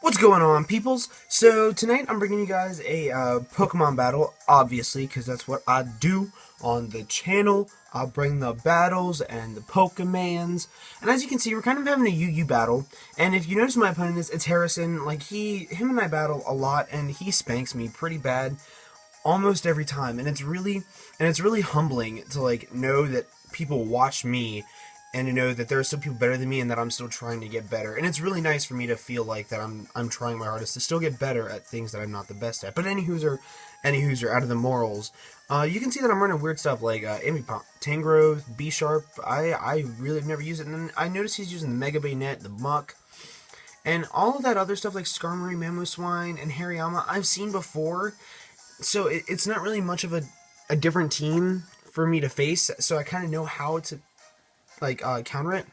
What's going on, peoples? So tonight I'm bringing you guys a Pokemon battle, obviously, because that's what I do on the channel. I'll bring the battles and the Pokemans, and as you can see, we're kind of having a UU battle. And if you notice my opponent is, it's Harrison. Like him and I battle a lot, and he spanks me pretty bad almost every time. And it's really humbling to like know that people watch me and to know that there are still people better than me and that I'm still trying to get better. And it's really nice for me to feel like that I'm trying my hardest to still get better at things that I'm not the best at. But any who's out of the morals, you can see that I'm running weird stuff like Ambipom, Tangrowth, B Sharp. I really have never used it, and then I noticed he's using the Mega Bayonet, the Muck, and all of that other stuff like Skarmory, Mamoswine, and Hariyama I've seen before. So it's not really much of a different team for me to face. So I kind of know how to counter it.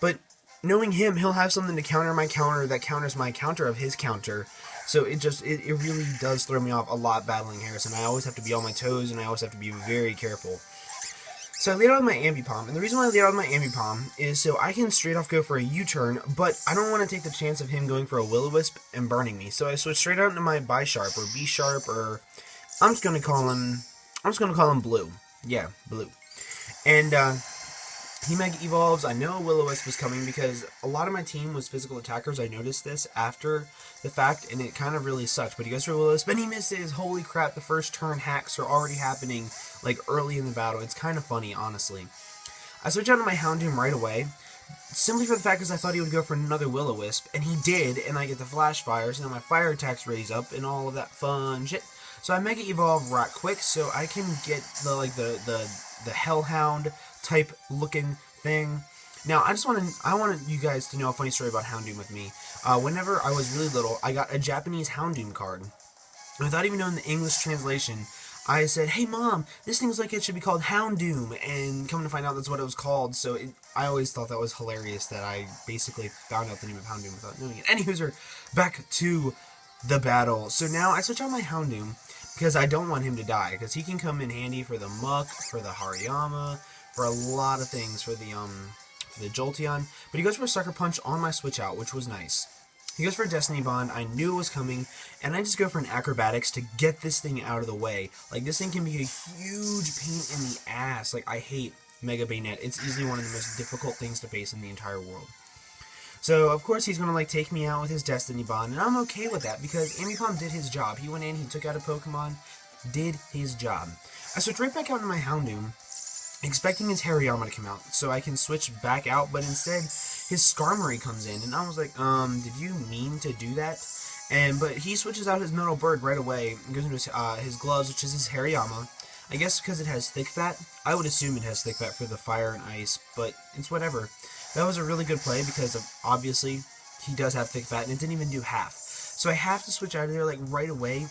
But knowing him, he'll have something to counter my counter that counters my counter of his counter. So it really does throw me off a lot battling Harrison. I always have to be on my toes, and I always have to be very careful. So I laid out with my Ambipom, and the reason why I laid out with my Ambipom is so I can straight off go for a U-turn, but I don't want to take the chance of him going for a Will-O-Wisp and burning me. So I switched straight out into my Bisharp or B-Sharp, or I'm just gonna call him Blue. Yeah, Blue. And he Mega Evolves. I know Will-O-Wisp was coming because a lot of my team was physical attackers. I noticed this after the fact, and it kind of really sucked. But he goes for Will-O-Wisp, and he misses. Holy crap, the first turn hacks are already happening, like, early in the battle. It's kind of funny, honestly. I switch out to my Houndoom right away, simply for the fact because I thought he would go for another Will-O-Wisp, and he did, and I get the Flash Fire, so now my Fire attacks raise up, and all of that fun shit. So I Mega Evolve right quick, so I can get the Hellhound type looking thing. Now I wanted you guys to know a funny story about Houndoom with me. Whenever I was really little, I got a Japanese Houndoom card. Without even knowing the English translation, I said, "Hey mom, this thing's like it should be called Houndoom," and coming to find out that's what it was called. So I always thought that was hilarious that I basically found out the name of Houndoom without knowing it. Anyways, back to the battle. So now I switch out my Houndoom because I don't want him to die, because he can come in handy for the Muck, for the Hariyama, for a lot of things, for the Jolteon. But he goes for a Sucker Punch on my switch out, which was nice. He goes for a Destiny Bond. I knew it was coming, and I just go for an Acrobatics to get this thing out of the way. Like, this thing can be a huge pain in the ass. Like, I hate Mega Bayonet. It's easily one of the most difficult things to face in the entire world. So, of course, he's going to, like, take me out with his Destiny Bond, and I'm okay with that, because Ambipom did his job. He went in, he took out a Pokemon, did his job. I switched right back out into my Houndoom, expecting his Hariyama to come out, so I can switch back out, but instead, his Skarmory comes in, and I was like, did you mean to do that? But he switches out his Metal Bird right away, and goes into his Gloves, which is his Hariyama. I guess because it has Thick Fat. I would assume it has Thick Fat for the Fire and Ice, but it's whatever. That was a really good play, because obviously, he does have Thick Fat, and it didn't even do half. So I have to switch out of there, like, right away,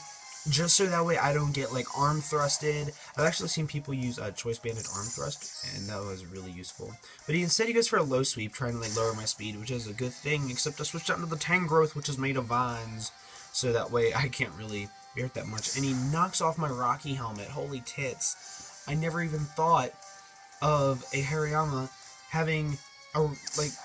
just so that way I don't get, like, arm thrusted. I've actually seen people use Choice Banded Arm Thrust, and that was really useful. But instead he goes for a Low Sweep, trying to, like, lower my speed, which is a good thing, except I switched out into the Tangrowth, which is made of vines, so that way I can't really bear it that much. And he knocks off my Rocky Helmet. Holy tits. I never even thought of a Hariyama having a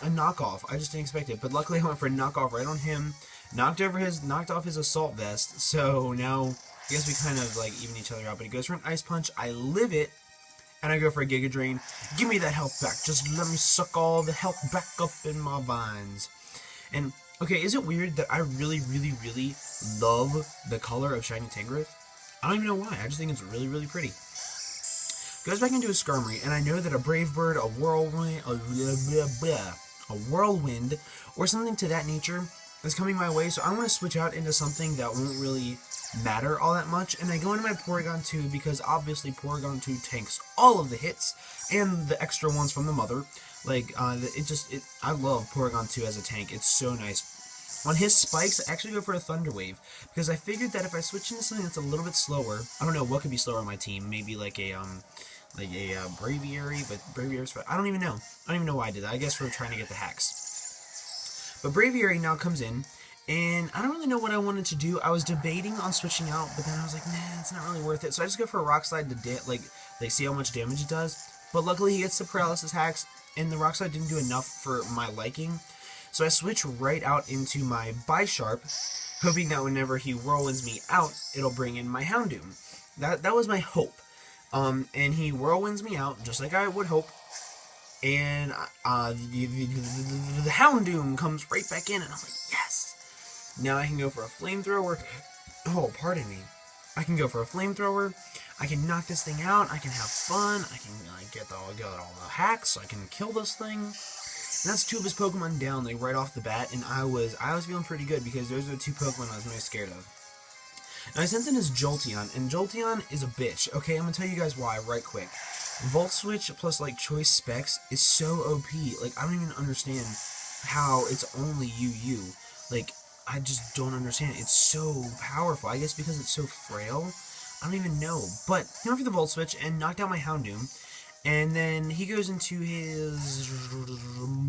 knockoff. I just didn't expect it, but luckily I went for a knockoff right on him. Knocked off his Assault Vest, so now I guess we kind of like even each other out. But he goes for an Ice Punch, I live it, and I go for a Giga Drain. Give me that health back, just let me suck all the health back up in my vines. And, okay, is it weird that I really, really, really love the color of Shiny Tangrowth? I don't even know why, I just think it's really, really pretty. Goes back into his Skarmory, and I know that a Brave Bird, a Whirlwind, or something to that nature is coming my way, so I want to switch out into something that won't really matter all that much, and I go into my Porygon 2 because obviously Porygon 2 tanks all of the hits and the extra ones from the mother. Like, I love Porygon 2 as a tank. It's so nice. On his spikes, I actually go for a Thunder Wave, because I figured that if I switch into something that's a little bit slower, I don't know what could be slower on my team, maybe like a Braviary, but Braviary's fine. I don't even know why I did that. I guess we're trying to get the hacks. But Braviary now comes in, and I don't really know what I wanted to do. I was debating on switching out, but then I was like, nah, it's not really worth it. So I just go for a Rock Slide to see how much damage it does. But luckily he gets the Paralysis hacks, and the Rock Slide didn't do enough for my liking. So I switch right out into my Bisharp, hoping that whenever he whirlwinds me out, it'll bring in my Houndoom. That was my hope. And he whirlwinds me out, just like I would hope. And the Houndoom comes right back in, and I'm like, yes! Now I can go for a flamethrower. Oh, pardon me. I can go for a flamethrower. I can knock this thing out. I can have fun. I can get all the hacks. I can kill this thing. And that's 2 of his Pokemon down, like right off the bat. And I was feeling pretty good because those are the 2 Pokemon I was most scared of. Now I sent in his Jolteon, and Jolteon is a bitch. Okay, I'm gonna tell you guys why right quick. Volt Switch plus like choice specs is so OP. Like I don't even understand how it's only UU. Like I just don't understand. It's so powerful. I guess because it's so frail. I don't even know. But he went for the Volt Switch and knocked out my Houndoom. And then he goes into his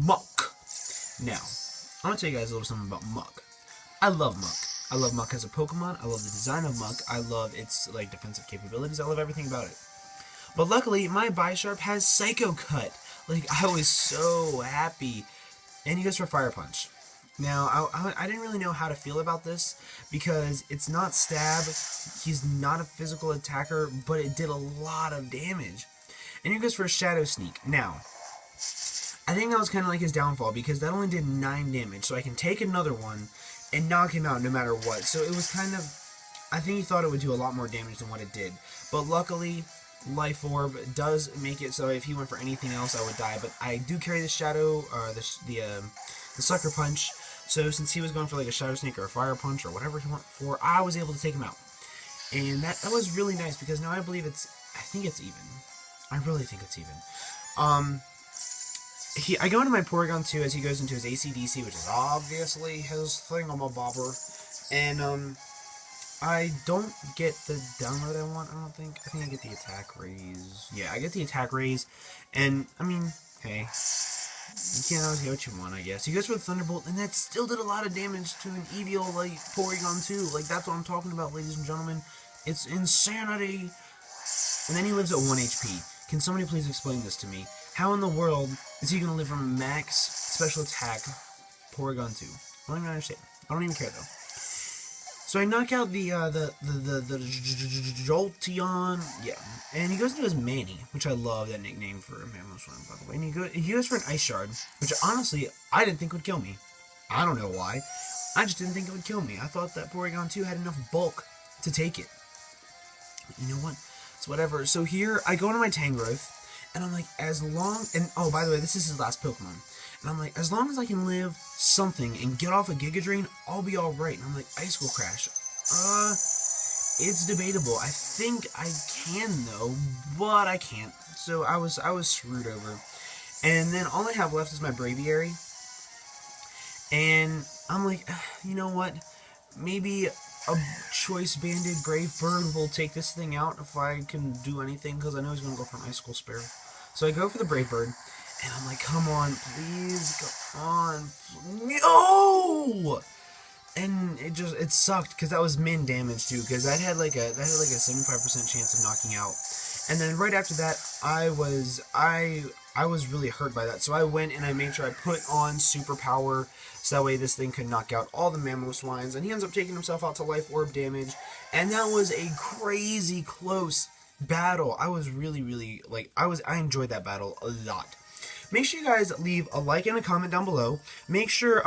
Muck. Now, I'm going to tell you guys a little something about Muck. I love Muck. I love Muck as a Pokemon. I love the design of Muck. I love its like defensive capabilities. I love everything about it. But luckily, my Bisharp has Psycho Cut. Like, I was so happy. And he goes for Fire Punch. Now, I didn't really know how to feel about this, because it's not stab, he's not a physical attacker, but it did a lot of damage. And he goes for a Shadow Sneak. Now, I think that was kind of like his downfall, because that only did 9 damage, so I can take another one and knock him out no matter what. So it was kind of, I think he thought it would do a lot more damage than what it did. But luckily, Life Orb does make it so if he went for anything else, I would die. But I do carry the Shadow, or the Sucker Punch. So since he was going for like a Shadow Sneak or a Fire Punch or whatever he went for, I was able to take him out. And that was really nice, because now I believe I think it's even. I really think it's even. I go into my Porygon 2 as he goes into his AC/DC, which is obviously his thingamabobber. And I don't get the download I want, I don't think. I think I get the attack raise. Yeah, I get the attack raise. And, I mean, hey. You can't always get what you want, I guess. He goes for the Thunderbolt, and that still did a lot of damage to an Eevee, like, Porygon 2. Like, that's what I'm talking about, ladies and gentlemen. It's insanity. And then he lives at 1 HP. Can somebody please explain this to me? How in the world is he going to live from a max special attack Porygon 2? I don't even understand. I don't even care, though. So I knock out the Jolteon, yeah, and he goes into his Manny, which I love that nickname for a Mamoswine, by the way. And he goes for an Ice Shard, which honestly I didn't think would kill me. I don't know why. I just didn't think it would kill me. I thought that Porygon 2 had enough bulk to take it. You know what? It's whatever. So here I go into my Tangrowth, and I'm like, oh, by the way, this is his last Pokemon. And I'm like, as long as I can live something and get off a Giga Drain, I'll be alright. And I'm like, Icicle Crash. It's debatable. I think I can, though, but I can't. So I was screwed over. And then all I have left is my Braviary. And I'm like, you know what? Maybe a Choice Banded Brave Bird will take this thing out if I can do anything, because I know he's going to go for an Icicle Spear. So I go for the Brave Bird. And I'm like, come on, please, come on, no! And it sucked, because that was min damage too, because that had like a 75% chance of knocking out. And then right after that, I was really hurt by that. So I went and I made sure I put on Super Power, so that way this thing could knock out all the Mamoswines. And he ends up taking himself out to Life Orb damage. And that was a crazy close battle. I was really, like, I enjoyed that battle a lot. Make sure you guys leave a like and a comment down below. Make sure,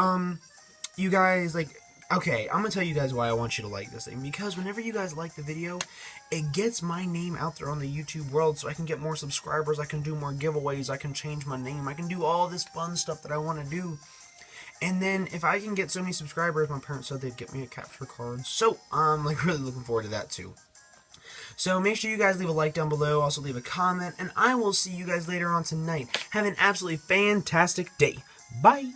you guys, like, okay, I'm gonna tell you guys why I want you to like this thing. Because whenever you guys like the video, it gets my name out there on the YouTube world, so I can get more subscribers, I can do more giveaways, I can change my name, I can do all this fun stuff that I want to do. And then, if I can get so many subscribers, my parents said they'd get me a capture card. So, I'm, like, really looking forward to that, too. So make sure you guys leave a like down below, also leave a comment, and I will see you guys later on tonight. Have an absolutely fantastic day. Bye!